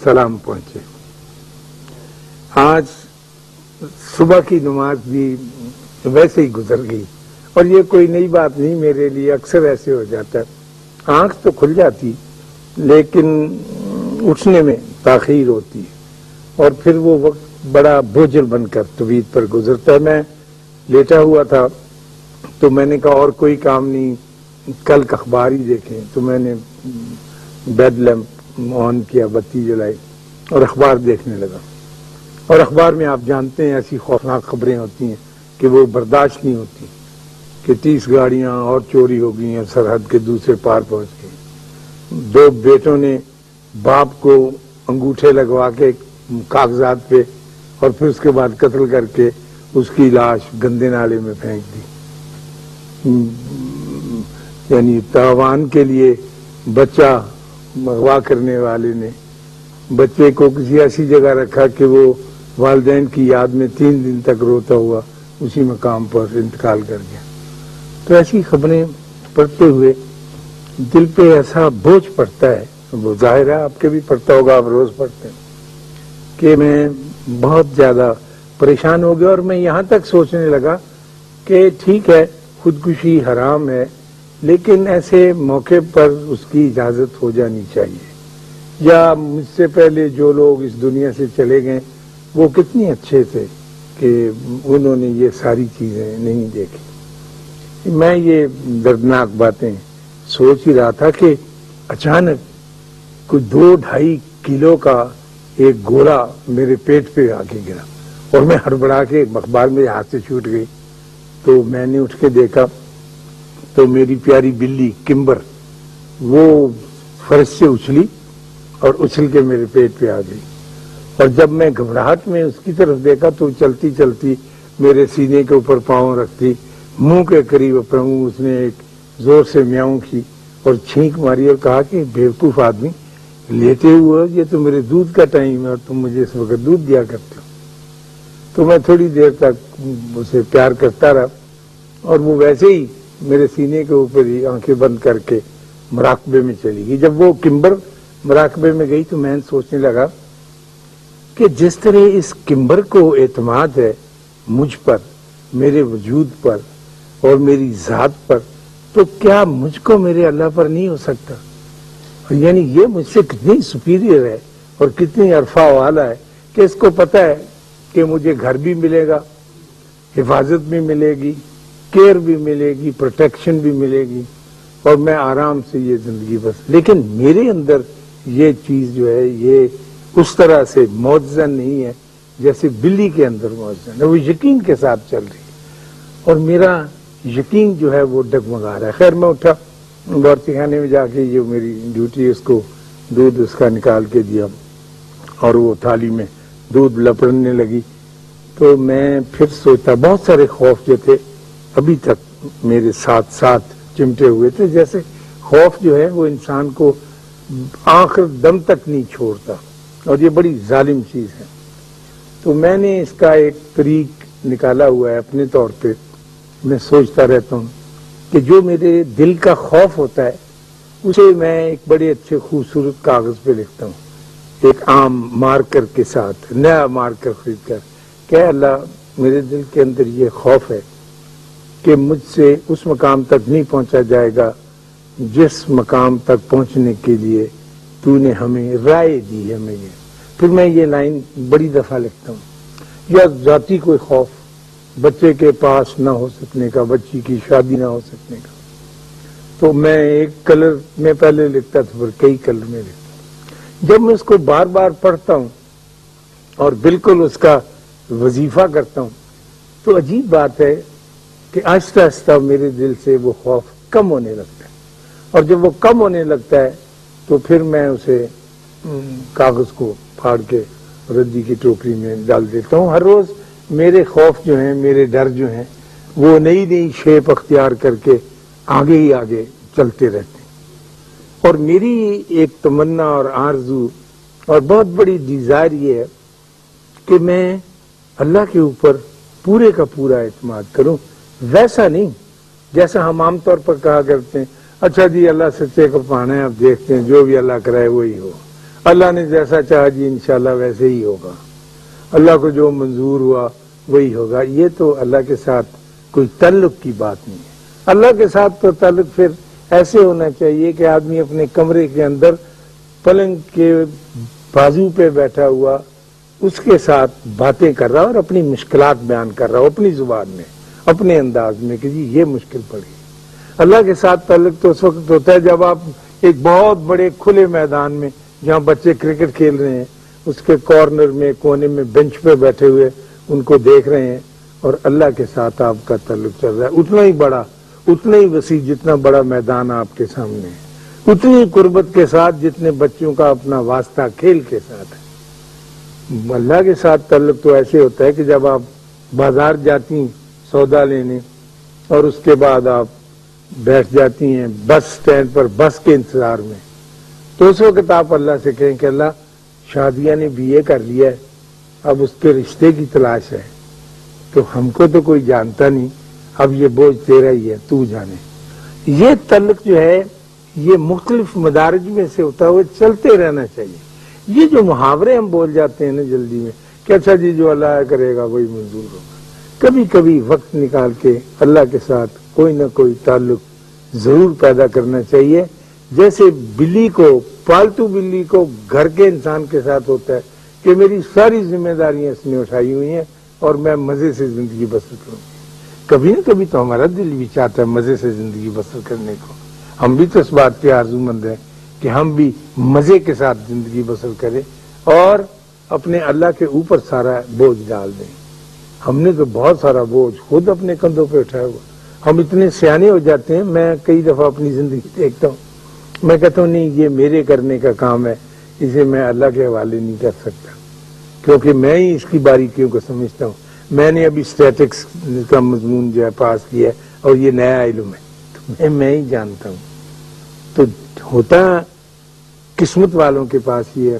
سلام پہنچے. آج صبح کی نماز بھی ویسے ہی گزر گئی اور یہ کوئی نئی بات نہیں میرے لیے، اکثر ایسے ہو جاتا ہے. آنکھ تو کھل جاتی لیکن اٹھنے میں تاخیر ہوتی ہے اور پھر وہ وقت بڑا بوجھل بن کر طویل پر گزرتا ہے. میں لیٹا ہوا تھا تو میں نے کہا اور کوئی کام نہیں، کل اخبار ہی دیکھیں، تو میں نے بیڈ لیمپ آن کیا، بتی جلائی اور اخبار دیکھنے لگا. اور اخبار میں آپ جانتے ہیں ایسی خوفناک خبریں ہوتی ہیں کہ وہ برداشت نہیں ہوتی کہ 30 گاڑیاں اور چوری ہو گئی ہیں، سرحد کے دوسرے پار پہنچ گئی. 2 بیٹوں نے باپ کو انگوٹھے لگوا کے کاغذات پہ اور پھر اس کے بعد قتل کر کے اس کی لاش گندے نالے میں پھینک دی. یعنی تاوان کے لیے بچہ اغوا کرنے والے نے بچے کو کسی ایسی جگہ رکھا کہ وہ والدین کی یاد میں 3 دن تک روتا ہوا اسی مقام پر انتقال کر گیا. تو ایسی خبریں پڑھتے ہوئے دل پہ ایسا بوجھ پڑتا ہے، وہ ظاہر ہے آپ کے بھی پڑتا ہوگا، آپ روز پڑھتے ہیں، کہ میں بہت زیادہ پریشان ہو گیا. اور میں یہاں تک سوچنے لگا کہ ٹھیک ہے خودکشی حرام ہے لیکن ایسے موقع پر اس کی اجازت ہو جانی چاہیے. یا مجھ سے پہلے جو لوگ اس دنیا سے چلے گئے وہ کتنے اچھے تھے کہ انہوں نے یہ ساری چیزیں نہیں دیکھی. میں یہ دردناک باتیں سوچ ہی رہا تھا کہ اچانک کوئی 2-2.5 کلو کا ایک گولا میرے پیٹ پہ آ کے گرا اور میں ہڑبڑا کے اخبار میرے ہاتھ سے چھوٹ گئی. تو میں نے اٹھ کے دیکھا تو میری پیاری بلی کمبر وہ فرش سے اچھلی اور اچھل کے میرے پیٹ پہ آ گئی. اور جب میں گھبراہٹ میں اس کی طرف دیکھا تو چلتی چلتی میرے سینے کے اوپر پاؤں رکھتی، منہ کے قریب اپنا منہ اس نے ایک زور سے میاؤں کی اور چھینک ماری اور کہا کہ بیوقوف آدمی لیٹے ہوئے، یہ تو میرے دودھ کا ٹائم ہے اور تم مجھے اس وقت دودھ دیا کرتے ہو. تو میں تھوڑی دیر تک اسے پیار کرتا رہا اور وہ ویسے ہی میرے سینے کے اوپر ہی آنکھیں بند کر کے مراقبے میں چلی گئی. جب وہ کمبر مراقبے میں گئی تو میں سوچنے لگا کہ جس طرح اس کمبر کو اعتماد ہے مجھ پر، میرے وجود پر اور میری ذات پر، تو کیا مجھ کو میرے اللہ پر نہیں ہو سکتا؟ یعنی یہ مجھ سے کتنی سپیریئر ہے اور کتنی عرفہ والا ہے کہ اس کو پتہ ہے کہ مجھے گھر بھی ملے گا، حفاظت بھی ملے گی، کیئر بھی ملے گی، پروٹیکشن بھی ملے گی اور میں آرام سے یہ زندگی بس. لیکن میرے اندر یہ چیز جو ہے یہ اس طرح سے معجزہ نہیں ہے جیسے بلی کے اندر معجزہ ہے، وہ یقین کے ساتھ چل رہی ہے اور میرا یقین جو ہے وہ ڈگمگا رہا ہے. خیر میں اٹھا، باورچی خانے میں جا کے یہ میری ڈیوٹی، اس کو دودھ اس کا نکال کے دیا اور وہ تھالی میں دودھ لپڑنے لگی. تو میں پھر سوچتا، بہت سارے خوف جو تھے ابھی تک میرے ساتھ ساتھ چمٹے ہوئے تھے. جیسے خوف جو ہے وہ انسان کو آخر دم تک نہیں چھوڑتا اور یہ بڑی ظالم چیز ہے. تو میں نے اس کا ایک طریق نکالا ہوا ہے اپنے طور پہ. میں سوچتا رہتا ہوں کہ جو میرے دل کا خوف ہوتا ہے اسے میں ایک بڑے اچھے خوبصورت کاغذ پہ لکھتا ہوں، ایک عام مارکر کے ساتھ، نیا مارکر خرید کر، کہ اللہ میرے دل کے اندر یہ خوف ہے کہ مجھ سے اس مقام تک نہیں پہنچا جائے گا جس مقام تک پہنچنے کے لیے تو نے ہمیں رائے دی ہے. میں یہ پھر میں یہ لائن بڑی دفعہ لکھتا ہوں. یا ذاتی کوئی خوف، بچے کے پاس نہ ہو سکنے کا، بچی کی شادی نہ ہو سکنے کا، تو میں ایک کلر میں پہلے لکھتا تھا پھر کئی کلر میں لکھتا ہوں. جب میں اس کو بار بار پڑھتا ہوں اور بالکل اس کا وظیفہ کرتا ہوں تو عجیب بات ہے کہ آہستہ آہستہ میرے دل سے وہ خوف کم ہونے لگتا ہے. اور جب وہ کم ہونے لگتا ہے تو پھر میں اسے کاغذ کو پھاڑ کے ردی کی ٹوکری میں ڈال دیتا ہوں. ہر روز میرے خوف جو ہیں، میرے ڈر جو ہیں، وہ نئی نئی شیپ اختیار کر کے آگے ہی آگے چلتے رہتے ہیں. اور میری ایک تمنا اور آرزو اور بہت بڑی ڈیزائر یہ ہے کہ میں اللہ کے اوپر پورے کا پورا اعتماد کروں. ویسا نہیں جیسا ہم عام طور پر کہا کرتے ہیں، اچھا جی اللہ سچے کو پانا ہے، اب دیکھتے ہیں جو بھی اللہ کرائے وہی ہو. اللہ نے جیسا چاہا جی انشاءاللہ ویسے ہی ہوگا، اللہ کو جو منظور ہوا وہی ہوگا. یہ تو اللہ کے ساتھ کوئی تعلق کی بات نہیں ہے. اللہ کے ساتھ تو تعلق پھر ایسے ہونا چاہیے کہ آدمی اپنے کمرے کے اندر پلنگ کے بازو پہ بیٹھا ہوا اس کے ساتھ باتیں کر رہا اور اپنی مشکلات بیان کر رہا ہو اپنی زبان میں، اپنے انداز میں کہ جی یہ مشکل پڑی. اللہ کے ساتھ تعلق تو اس وقت ہوتا ہے جب آپ ایک بہت بڑے کھلے میدان میں جہاں بچے کرکٹ کھیل رہے ہیں اس کے کارنر میں کونے میں بینچ پہ بیٹھے ہوئے ان کو دیکھ رہے ہیں اور اللہ کے ساتھ آپ کا تعلق چل رہا ہے، اتنا ہی بڑا، اتنا ہی وسیع جتنا بڑا میدان آپ کے سامنے ہے، اتنی قربت کے ساتھ جتنے بچوں کا اپنا واسطہ کھیل کے ساتھ ہے. اللہ کے ساتھ تعلق تو ایسے ہوتا ہے کہ جب آپ بازار جاتی ہیں سودا لینے اور اس کے بعد آپ بیٹھ جاتی ہیں بس سٹینڈ پر بس کے انتظار میں، تو اس وقت آپ اللہ سے کہیں کہ اللہ شادیہ نے BA کر لیا ہے، اب اس کے رشتے کی تلاش ہے، تو ہم کو تو کوئی جانتا نہیں، اب یہ بوجھ تیرا ہی ہے، تو جانے. یہ تعلق جو ہے یہ مختلف مدارج میں سے ہوتا ہوئے چلتے رہنا چاہیے. یہ جو محاورے ہم بول جاتے ہیں نا جلدی میں کہ اچھا جی جو اللہ کرے گا وہی منظور ہوگا، کبھی کبھی وقت نکال کے اللہ کے ساتھ کوئی نہ کوئی تعلق ضرور پیدا کرنا چاہیے. جیسے بلی کو، پالتو بلی کو گھر کے انسان کے ساتھ ہوتا ہے کہ میری ساری ذمہ داریاں اس نے اٹھائی ہوئی ہیں اور میں مزے سے زندگی بسر کروں. کبھی نہ کبھی تو ہمارا دل بھی چاہتا ہے مزے سے زندگی بسر کرنے کو. ہم بھی تو اس بات کے آرزو مند ہیں کہ ہم بھی مزے کے ساتھ زندگی بسر کریں اور اپنے اللہ کے اوپر سارا بوجھ ڈال دیں. ہم نے تو بہت سارا بوجھ خود اپنے کندھوں پہ اٹھایا ہوا. ہم اتنے سیانے ہو جاتے ہیں، میں کئی دفعہ اپنی زندگی دیکھتا ہوں، میں کہتا ہوں نہیں یہ میرے کرنے کا کام ہے، اسے میں اللہ کے حوالے نہیں کر سکتا کیونکہ میں ہی اس کی باریکیوں کو سمجھتا ہوں. میں نے ابھی اسٹیٹکس کا مضمون جو ہے پاس کیا ہے اور یہ نیا علم ہے تو میں ہی جانتا ہوں. تو ہوتا قسمت والوں کے پاس یہ ہے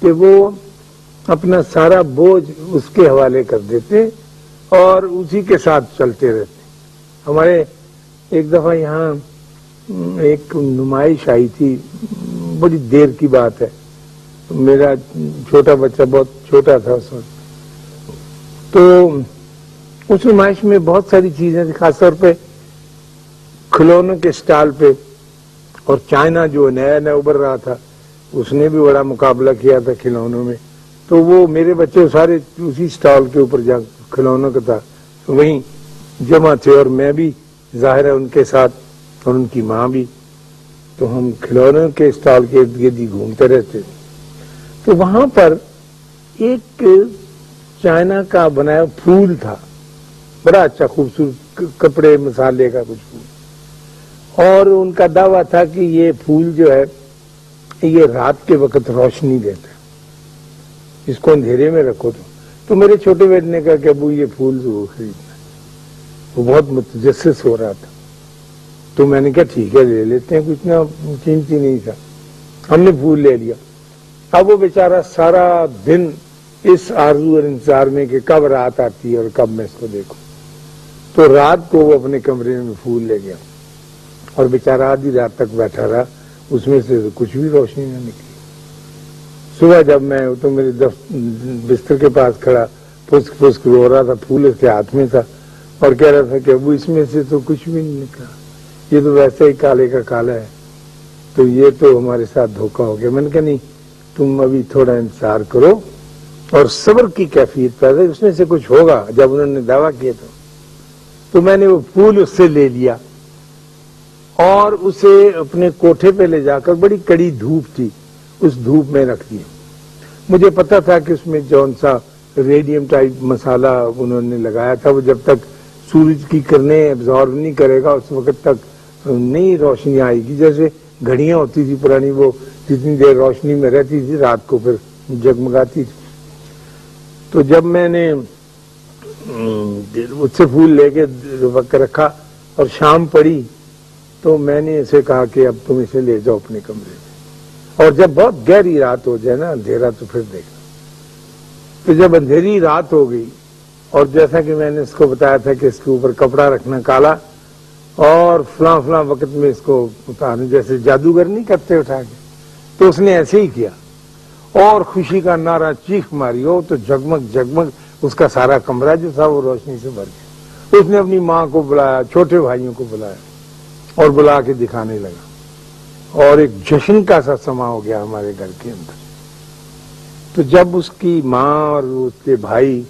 کہ وہ اپنا سارا بوجھ اس کے حوالے کر دیتے اور اسی کے ساتھ چلتے رہتے. ہمارے ایک دفعہ یہاں ایک نمائش آئی تھی، بڑی دیر کی بات ہے، میرا چھوٹا بچہ بہت چھوٹا تھا اس وقت، تو اس نمائش میں بہت ساری چیزیں تھیں، خاص طور پہ کھلونوں کے سٹال پہ، اور چائنا جو نیا نیا ابھر رہا تھا اس نے بھی بڑا مقابلہ کیا تھا کھلونوں میں. تو وہ میرے بچے سارے اسی سٹال کے اوپر جا کھلونوں کا تھا وہیں جمع تھے اور میں بھی ظاہر ہے ان کے ساتھ اور ان کی ماں بھی. تو ہم کھلونوں کے سٹال کے ارد گرد گھومتے رہتے. تو وہاں پر ایک چائنا کا بنایا پھول تھا، بڑا اچھا خوبصورت کپڑے مسالے کا کچھ پھول، اور ان کا دعویٰ تھا کہ یہ پھول جو ہے یہ رات کے وقت روشنی دیتا ہے، اس کو اندھیرے میں رکھو. تو میرے چھوٹے بیٹے نے کہا کہ ابو یہ پھول ضرور خریدنا ہے. وہ بہت متجسس ہو رہا تھا تو میں نے کہا ٹھیک ہے لے لیتے ہیں، کچھ نہ قیمتی نہیں تھا. ہم نے پھول لے لیا. اب وہ بیچارہ سارا دن اس آرزو اور انتظار میں کہ کب رات آتی ہے اور کب میں اس کو دیکھوں. تو رات کو وہ اپنے کمرے میں پھول لے گیا اور بیچارہ آدھی رات تک بیٹھا رہا، اس میں سے کچھ بھی روشنی نہ نکلی. صبح جب میں تو میرے بستر کے پاس کھڑا پھسک پھسک رو رہا تھا، پھول اس کے ہاتھ میں تھا اور کہہ رہا تھا کہ ابو اس میں سے تو کچھ بھی نہیں نکلا، یہ تو ویسے ہی کالے کا کالا ہے، تو یہ تو ہمارے ساتھ دھوکہ ہو گیا. میں نے کہا نہیں، تم ابھی تھوڑا انتظار کرو اور صبر کی کیفیت پیدا، اس میں سے کچھ ہوگا. جب انہوں نے دعویٰ کیا تو میں نے وہ پھول اس سے لے لیا اور اسے اپنے کوٹھے پہ لے جا کر، بڑی کڑی دھوپ تھی، اس دھوپ میں رکھ دیا. مجھے پتا تھا کہ اس میں جون سا ریڈیم ٹائپ مسالہ انہوں نے لگایا تھا، وہ جب تک سورج کی کرنیں ایبزارب نہیں کرے گا اس وقت تک نہیں روشنی آئے گی. جیسے گھڑیاں ہوتی تھی پرانی، وہ جتنی دیر روشنی میں رہتی تھی رات کو پھر جگمگاتی تھی. تو جب میں نے اس سے پھول لے کے رکھا اور شام پڑی تو میں نے اسے کہا کہ اب تم اسے لے جاؤ اپنے کمرے میں، اور جب بہت گہری رات ہو جائے نا اندھیرا تو پھر دیکھنا. تو جب اندھیری رات ہو گئی اور جیسا کہ میں نے اس کو بتایا تھا کہ اس کے اوپر کپڑا رکھنا کالا اور فلاں فلاں وقت میں اس کو اتارنا، جیسے جادوگر نہیں کرتے اٹھا کے، تو اس نے ایسے ہی کیا. اور خوشی کا نعرہ چیخ ماری ہو تو جگمگ جگمگ اس کا سارا کمرہ جو تھا وہ روشنی سے بھر گیا۔ اس نے اپنی ماں کو بلایا، چھوٹے بھائیوں کو بلایا اور بلا کے دکھانے لگا، اور ایک جشن کا سا سما ہو گیا ہمارے گھر کے اندر۔ تو جب اس کی ماں اور اس کے بھائی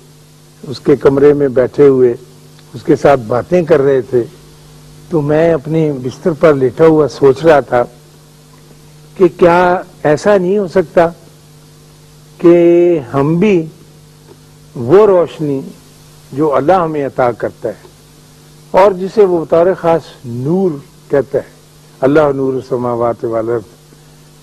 اس کے کمرے میں بیٹھے ہوئے اس کے ساتھ باتیں کر رہے تھے، تو میں اپنے بستر پر لیٹا ہوا سوچ رہا تھا کہ کیا ایسا نہیں ہو سکتا کہ ہم بھی وہ روشنی جو اللہ ہمیں عطا کرتا ہے اور جسے وہ بطور خاص نور کہتا ہے، اللہ نور السماوات والارض،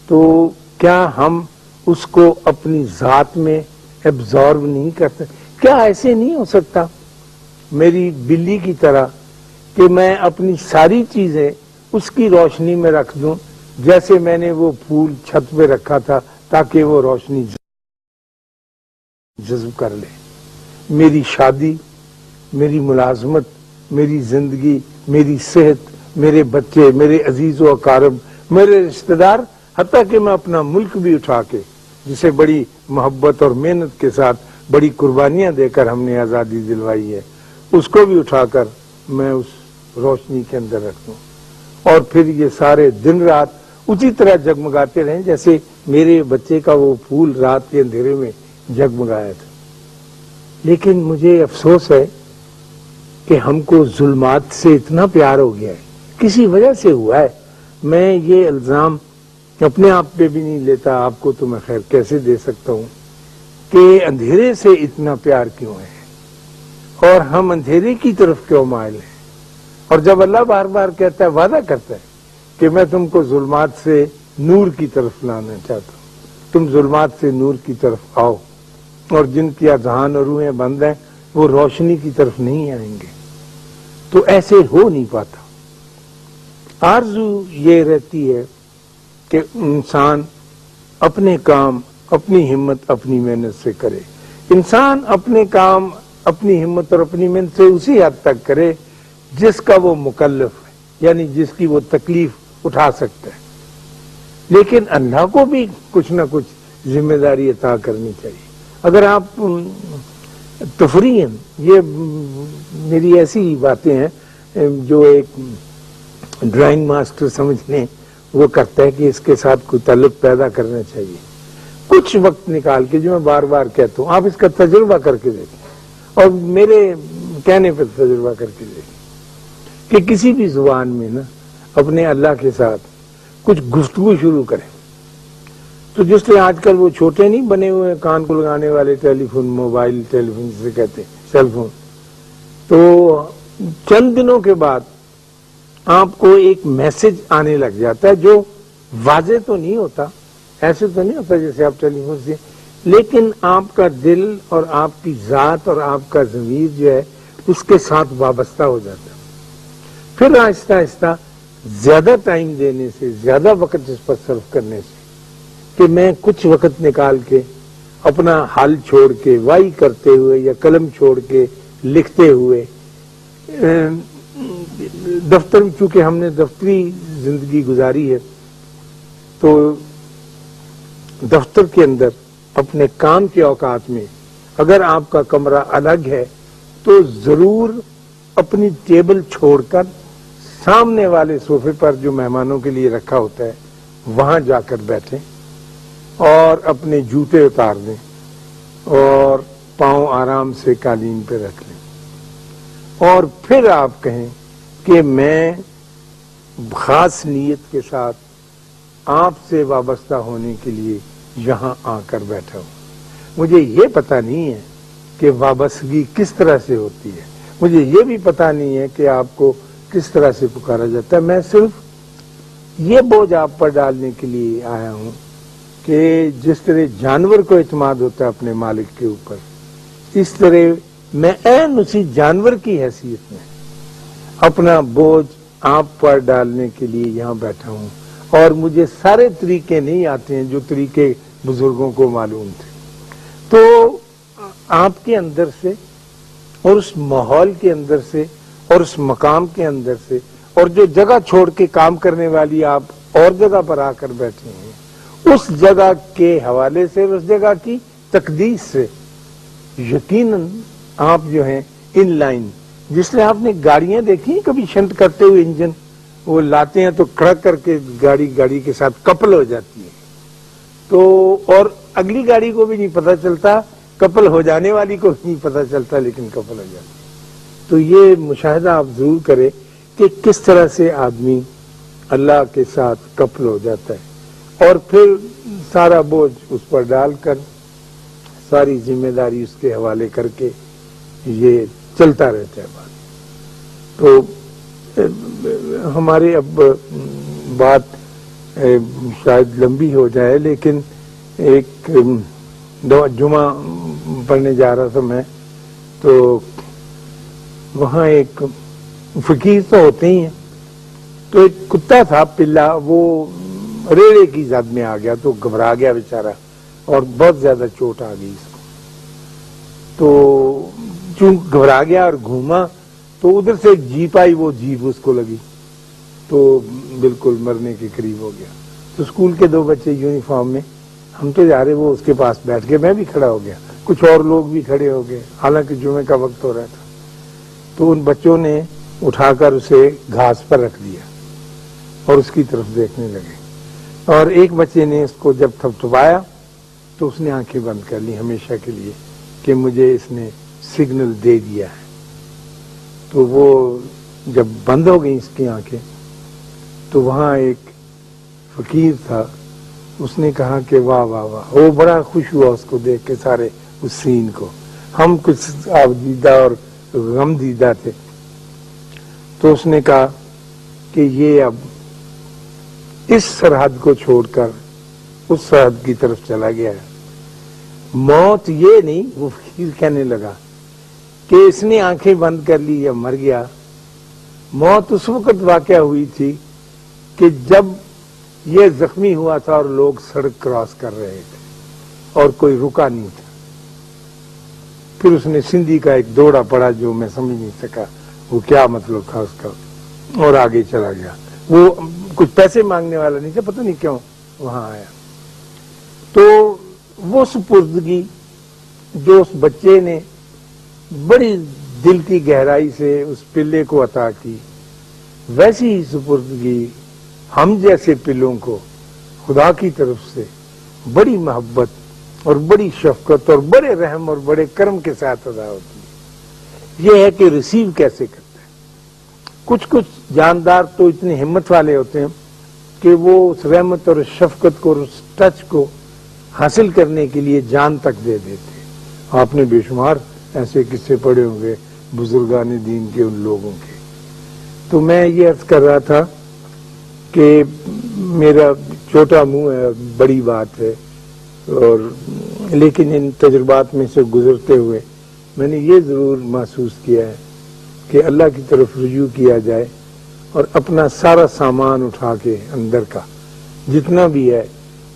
تو کیا ہم اس کو اپنی ذات میں ایبزارب نہیں کرتے؟ کیا ایسے نہیں ہو سکتا میری بلی کی طرح کہ میں اپنی ساری چیزیں اس کی روشنی میں رکھ دوں، جیسے میں نے وہ پھول چھت پہ رکھا تھا تاکہ وہ روشنی جذب کر لے۔ میری شادی، میری ملازمت، میری زندگی، میری صحت، میرے بچے، میرے عزیز و اقارب، میرے رشتہ دار، حتیٰ کہ میں اپنا ملک بھی اٹھا کے، جسے بڑی محبت اور محنت کے ساتھ بڑی قربانیاں دے کر ہم نے آزادی دلوائی ہے، اس کو بھی اٹھا کر میں اس روشنی کے اندر رکھ دوں، اور پھر یہ سارے دن رات اسی طرح جگمگاتے رہیں جیسے میرے بچے کا وہ پھول رات کے اندھیرے میں جگمگایا تھا۔ لیکن مجھے افسوس ہے کہ ہم کو ظلمات سے اتنا پیار ہو گیا ہے، کسی وجہ سے ہوا ہے۔ میں یہ الزام اپنے آپ پہ بھی نہیں لیتا، آپ کو تو میں خیر کیسے دے سکتا ہوں کہ اندھیرے سے اتنا پیار کیوں ہے اور ہم اندھیرے کی طرف کیوں مائل ہیں۔ اور جب اللہ بار بار کہتا ہے، وعدہ کرتا ہے کہ میں تم کو ظلمات سے نور کی طرف لانا چاہتا ہوں، تم ظلمات سے نور کی طرف آؤ، اور جن کی اذہان اور روحیں بند ہیں وہ روشنی کی طرف نہیں آئیں گے، تو ایسے ہو نہیں پاتا۔ آرزو یہ رہتی ہے کہ انسان اپنے کام اپنی ہمت اپنی محنت سے کرے، انسان اپنے کام اپنی ہمت اور اپنی محنت سے اسی حد تک کرے جس کا وہ مکلف ہے، یعنی جس کی وہ تکلیف اٹھا سکتا ہے۔ لیکن اللہ کو بھی کچھ نہ کچھ ذمہ داری عطا کرنی چاہیے۔ اگر آپ تفریحاً، یہ میری ایسی باتیں ہیں جو ایک ڈرائنگ ماسٹر سمجھ لیں وہ کرتا ہے کہ اس کے ساتھ کوئی تعلق پیدا کرنا چاہیے، کچھ وقت نکال کے، جو میں بار بار کہتا ہوں، آپ اس کا تجربہ کر کے دیکھیں اور میرے کہنے پر تجربہ کر کے دیکھیں کہ کسی بھی زبان میں نا اپنے اللہ کے ساتھ کچھ گفتگو شروع کریں، تو جس طرح آج کل وہ چھوٹے نہیں بنے ہوئے کان کو لگانے والے ٹیلی فون، موبائل ٹیلی فون جسے کہتے ہیں، سیل فون، تو چند دنوں کے بعد آپ کو ایک میسج آنے لگ جاتا ہے جو واضح تو نہیں ہوتا، ایسے تو نہیں ہوتا جیسے آپ ٹیلی فون سے، لیکن آپ کا دل اور آپ کی ذات اور آپ کا ضمیر جو ہے اس کے ساتھ وابستہ ہو جاتا ہے۔ پھر آہستہ آہستہ زیادہ ٹائم دینے سے، زیادہ وقت اس پر صرف کرنے سے، کہ میں کچھ وقت نکال کے اپنا حل چھوڑ کے وائی کرتے ہوئے یا قلم چھوڑ کے لکھتے ہوئے، دفتر، چونکہ ہم نے دفتری زندگی گزاری ہے تو دفتر کے اندر اپنے کام کے اوقات میں اگر آپ کا کمرہ الگ ہے تو ضرور اپنی ٹیبل چھوڑ کر سامنے والے صوفے پر جو مہمانوں کے لیے رکھا ہوتا ہے وہاں جا کر بیٹھیں اور اپنے جوتے اتار دیں اور پاؤں آرام سے قالین پہ رکھ لیں، اور پھر آپ کہیں کہ میں خاص نیت کے ساتھ آپ سے وابستہ ہونے کے لیے یہاں آ کر بیٹھا ہوں۔ مجھے یہ پتہ نہیں ہے کہ وابستگی کس طرح سے ہوتی ہے، مجھے یہ بھی پتہ نہیں ہے کہ آپ کو کس طرح سے پکارا جاتا ہے، میں صرف یہ بوجھ آپ پر ڈالنے کے لیے آیا ہوں کہ جس طرح جانور کو اعتماد ہوتا ہے اپنے مالک کے اوپر، اس طرح میں عین اسی جانور کی حیثیت میں اپنا بوجھ آپ پر ڈالنے کے لیے یہاں بیٹھا ہوں، اور مجھے سارے طریقے نہیں آتے ہیں جو طریقے بزرگوں کو معلوم تھے۔ تو آپ کے اندر سے اور اس ماحول کے اندر سے اور اس مقام کے اندر سے اور جو جگہ چھوڑ کے کام کرنے والی آپ اور جگہ پر آ کر بیٹھے ہیں، اس جگہ کے حوالے سے، اس جگہ کی تقدیس سے یقیناً آپ جو ہیں ان لائن، جس میں آپ نے گاڑیاں دیکھی کبھی شنٹ کرتے ہوئے انجن، وہ لاتے ہیں تو کڑک کر کے گاڑی کے ساتھ کپل ہو جاتی ہے، تو اور اگلی گاڑی کو بھی نہیں پتہ چلتا، کپل ہو جانے والی کو بھی نہیں پتہ چلتا، لیکن کپل ہو جاتی ہے۔ تو یہ مشاہدہ آپ ضرور کریں کہ کس طرح سے آدمی اللہ کے ساتھ کپل ہو جاتا ہے، اور پھر سارا بوجھ اس پر ڈال کر، ساری ذمہ داری اس کے حوالے کر کے یہ چلتا رہتا ہے بات۔ تو ہمارے اب بات شاید لمبی ہو جائے، لیکن ایک جمعہ پڑھنے جا رہا تھا میں، تو وہاں ایک فقیر تو ہوتے ہی ہیں، تو ایک کتا تھا پلا، وہ ریڑے کی زد میں آ گیا، تو گھبرا گیا بیچارہ اور بہت زیادہ چوٹ آ گئی اس کو، تو چونکہ گھبرا گیا اور گھوما تو ادھر سے ایک جیپ آئی، وہ جیپ اس کو لگی تو بالکل مرنے کے قریب ہو گیا۔ تو اسکول کے 2 بچے یونیفارم میں، ہم تو جا رہے، وہ اس کے پاس بیٹھ گئے، میں بھی کھڑا ہو گیا، کچھ اور لوگ بھی کھڑے ہو گئے، حالانکہ جمعے کا وقت ہو رہا تھا۔ تو ان بچوں نے اٹھا کر اسے گھاس پر رکھ دیا اور اس کی طرف دیکھنے لگے، اور ایک بچے نے اس کو جب تھپتھپایا تو اس نے آنکھیں بند کر لی ہمیشہ کے لیے کہ مجھے اس نے سگنل دے دیا ہے۔ تو وہ جب بند ہو گئی اس کی آنکھیں، تو وہاں ایک فقیر تھا، اس نے کہا کہ واہ واہ واہ، وہ بڑا خوش ہوا اس کو دیکھ کے، سارے اس سین کو، ہم کچھ آبدیدہ اور غم دیدہ تھے۔ تو اس نے کہا کہ یہ اب اس سرحد کو چھوڑ کر اس سرحد کی طرف چلا گیا ہے، موت یہ نہیں، وہ فقیر کہنے لگا کہ اس نے آنکھیں بند کر لی یا مر گیا، موت اس وقت واقع ہوئی تھی کہ جب یہ زخمی ہوا تھا اور لوگ سڑک کراس کر رہے تھے اور کوئی رکا نہیں تھا۔ پھر اس نے سندھی کا ایک دوڑا پڑا جو میں سمجھ نہیں سکا وہ کیا مطلب تھا اس کا، اور آگے چلا گیا۔ وہ کچھ پیسے مانگنے والا نہیں تھا، پتہ نہیں کیوں وہاں آیا۔ تو وہ سپردگی جو اس بچے نے بڑی دل کی گہرائی سے اس پلے کو عطا کی، ویسی ہی سپردگی ہم جیسے پلوں کو خدا کی طرف سے بڑی محبت اور بڑی شفقت اور بڑے رحم اور بڑے کرم کے ساتھ ادا ہوتی ہے۔ یہ ہے کہ ریسیو کیسے کرتا ہے۔ کچھ جاندار تو اتنے ہمت والے ہوتے ہیں کہ وہ اس رحمت اور شفقت کو اور اس ٹچ کو حاصل کرنے کے لیے جان تک دے دیتے ہیں۔ آپ نے بے شمار ایسے قصے پڑھے ہوں گے بزرگان دین کے، ان لوگوں کے۔ تو میں یہ عرض کر رہا تھا کہ میرا چھوٹا منہ ہے، بڑی بات ہے، اور لیکن ان تجربات میں سے گزرتے ہوئے میں نے یہ ضرور محسوس کیا ہے کہ اللہ کی طرف رجوع کیا جائے اور اپنا سارا سامان اٹھا کے اندر کا جتنا بھی ہے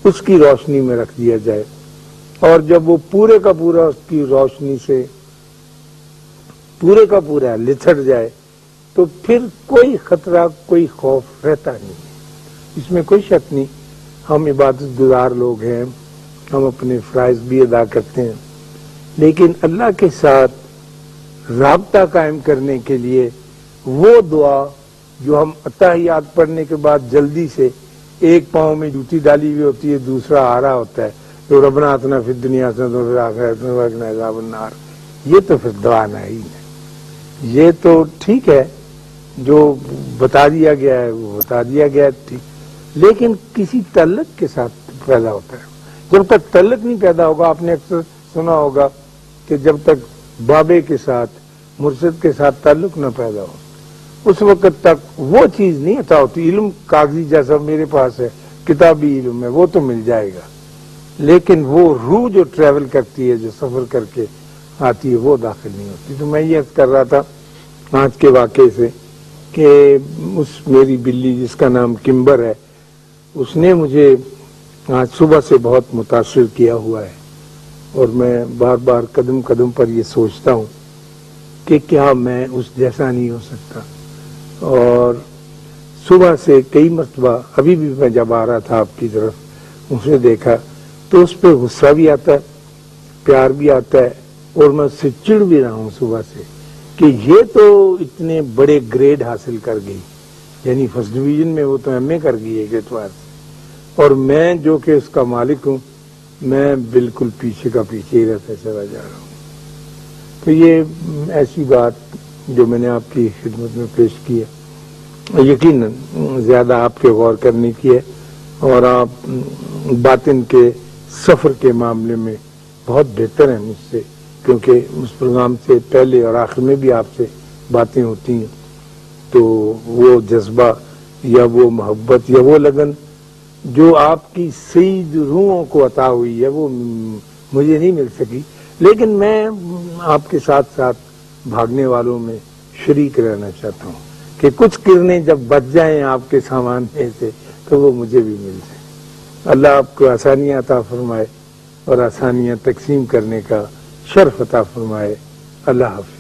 اس کی روشنی میں رکھ دیا جائے، اور جب وہ پورے کا پورا اس کی روشنی سے پورے کا پورا لتھڑ جائے تو پھر کوئی خطرہ، کوئی خوف رہتا نہیں، اس میں کوئی شک نہیں۔ ہم عبادت گزار لوگ ہیں، ہم اپنے فرائض بھی ادا کرتے ہیں، لیکن اللہ کے ساتھ رابطہ قائم کرنے کے لیے وہ دعا جو ہم اتحیات پڑھنے کے بعد جلدی سے ایک پاؤں میں جوتی ڈالی ہوئی ہوتی ہے، دوسرا آ رہا ہوتا ہے، تو ربنا آتنا فی الدنیا حسنۃ وفی الآخرۃ حسنۃ وقنا عذاب النار، یہ تو پھر دعا نہیں ہے۔ یہ تو ٹھیک ہے، جو بتا دیا گیا ہے وہ بتا دیا گیا ہے، ٹھیک، لیکن کسی تعلق کے ساتھ پیدا ہوتا ہے۔ جب تک تعلق نہیں پیدا ہوگا، آپ نے اکثر سنا ہوگا کہ جب تک بابے کے ساتھ، مرشد کے ساتھ تعلق نہ پیدا ہو، اس وقت تک وہ چیز نہیں عطا ہوتی۔ علم کاغذی جیسا میرے پاس ہے، کتابی علم ہے، وہ تو مل جائے گا، لیکن وہ روح جو ٹریول کرتی ہے، جو سفر کر کے آتی ہے، وہ داخل نہیں ہوتی۔ تو میں یہ عرض کر رہا تھا آج کے واقعے سے کہ اس میری بلی جس کا نام کمبر ہے، اس نے مجھے آج صبح سے بہت متاثر کیا ہوا ہے، اور میں بار بار قدم قدم پر یہ سوچتا ہوں کہ کیا میں اس جیسا نہیں ہو سکتا۔ اور صبح سے کئی مرتبہ، ابھی بھی میں جب آ رہا تھا آپ کی طرف، اسے دیکھا تو اس پہ غصہ بھی آتا ہے، پیار بھی آتا ہے، اور میں اس سے چڑ بھی رہا ہوں صبح سے کہ یہ تو اتنے بڑے گریڈ حاصل کر گئی، یعنی فرسٹ ڈویژن میں وہ تو ایم اے کر گئی ایک اعتبار سے، اور میں جو کہ اس کا مالک ہوں میں بالکل پیچھے کا پیچھے ہی رہتا چلا جا رہا ہوں۔ تو یہ ایسی بات جو میں نے آپ کی خدمت میں پیش کی ہے، یقیناً زیادہ آپ کے غور کرنے کی ہے، اور آپ باطن کے سفر کے معاملے میں بہت بہتر ہیں مجھ سے، کیونکہ اس پروگرام سے پہلے اور آخر میں بھی آپ سے باتیں ہوتی ہیں، تو وہ جذبہ یا وہ محبت یا وہ لگن جو آپ کی سعید روحوں کو عطا ہوئی ہے وہ مجھے نہیں مل سکی، لیکن میں آپ کے ساتھ ساتھ بھاگنے والوں میں شریک رہنا چاہتا ہوں کہ کچھ کرنیں جب بچ جائیں آپ کے سامان میں سے تو وہ مجھے بھی مل جائیں۔ اللہ آپ کو آسانیاں عطا فرمائے اور آسانیاں تقسیم کرنے کا شرف عطا فرمائے۔ اللہ حافظ۔